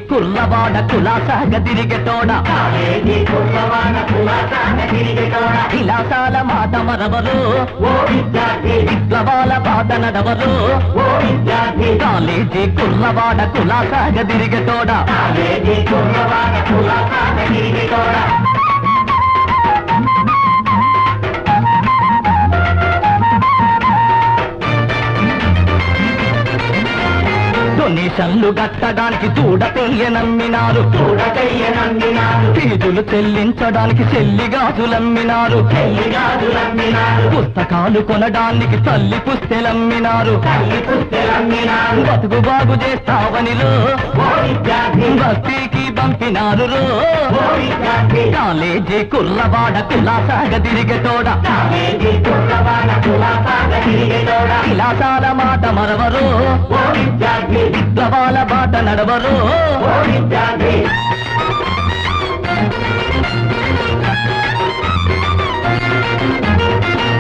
కుర్రవాడ కులాసాగా తిరిగేటోడ విలాసాల మాట మరవరు విప్లవాల బాట నడవరు కాలేజీ కుర్రవాడ కులాసాగా తిరిగేటోడ డొనేషన్లు కట్టడానికి చూడతెయ్యనమ్మినారు ఫీజులు చెల్లించడానికి చెల్లిగాజులమ్మినారు పుస్తకాలు కొనడానికి తల్లి పుస్తెలమ్మినారు బతుకు బాగు చేస్తావనిలో బస్తీకి పంపినారు కాలేజీ కుర్రవాడ కులాసాగా తిరిగేటోడ విలాసాల మాట మరవరు విప్లవాల బాట నడవరు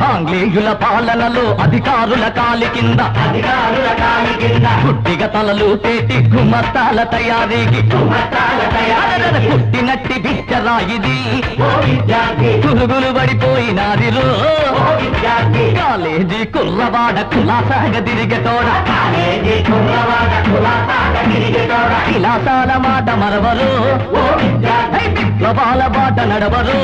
ఆంగ్లేయుల పాలనలో అధికారుల కాలి కింద గుడ్డిగా తలలు పేటి గుమస్తాల తయారీకి పుట్టినట్టి బిచ్చరాయిది పురుగులు పడిపోయినాదిలో కాలేజీ కుర్రవాడ కులాసాగా తిరిగేటోడ విలాసాల మాట మరవరు విప్లవాల బాట నడవరు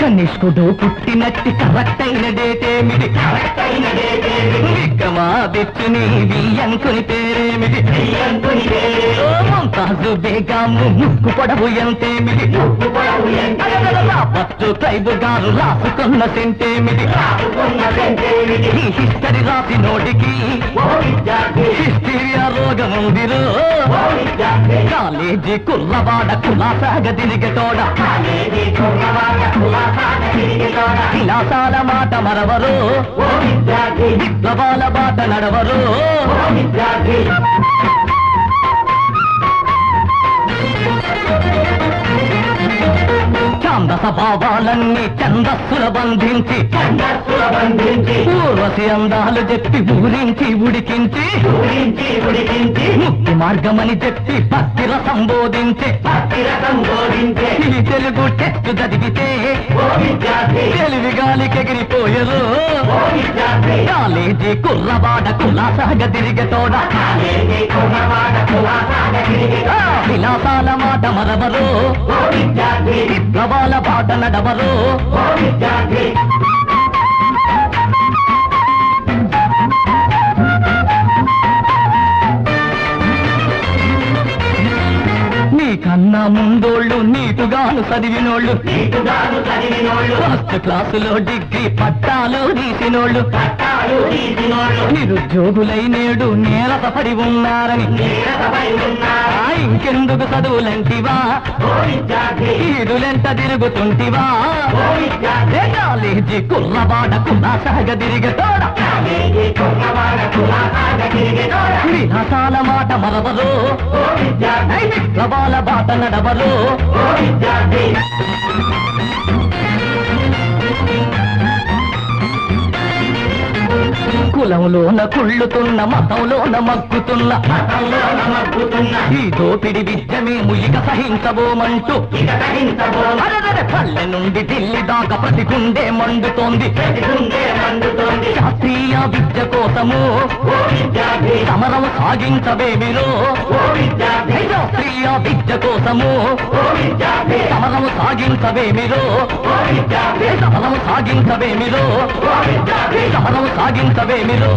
కనిష్కుడు పుట్టినట్టి కరెక్ట్ అయిన డేటేమిటి విక్రమాదిత్యుని వియ్యంకుని పేరేమిటి ముంతాజు బేగాము ముక్కు పొడవు ఎంతేమిటి ఫస్ట్ ట్రైబు గారు రాసుకున్న సెంటేమిటి ఈ హిస్టరీ రాసి నోటికి హిస్టీరియా రోగం ఉందిరో కాలేజీ కుర్రవాడ కులాసాగా తిరిగేటోడ విలాసాల మాట మరవరు విప్లవాల బాట నడవరు ఛాందస భావాలన్నీ ఛందస్సుల బంధించి ఊర్వశి అందాలు చెప్పి ఊరించి ఉడికించి ముక్తి మార్గమని చెప్పి భక్తిర సంబోధించే ఈ తెలుగు టెక్స్ట్ చదివితే తెలివి గాలికెగిరిపోయరు కాలేజీ కుర్రవాడ కులాసాగా తిరిగేటోడ విలాసాల మాట మరవరు విప్లవాల బాట నడవరు నీకన్నా ముందోళ్ళు నీటుగాను చదివినోళ్ళు ఫస్ట్ క్లాసులో డిగ్రీ పట్టాలు తీసినోళ్ళు నిరుద్యోగులై నేడు నేలత పడి ఉన్నారని ఇంకెందుకు చదువులంటివా ఈదులెంట తిరుగుతుంటివా కాలేజీ కుర్రవాడ కులాసాగా తిరిగేటోడ విలాసాల మాట మరవరు విప్లవాల బాట నడవరు కులంలోన కుళ్ళుతున్న మతంలోన మగ్గుతున్న ఈ దోపిడి విద్యమేము ఇక సహించబోమంటూ పల్లె నుండి ఢిల్లీ దాకా ప్రతి గుండె మండుతోంది శాస్త్రీయ విద్య కోసము సమరం సాగించవేమిరో శాస్త్రీయ విద్య కోసము సమరం సాగించవేమిరో సమరం సాగించవేమిరో సమరం సాగించవేమిరో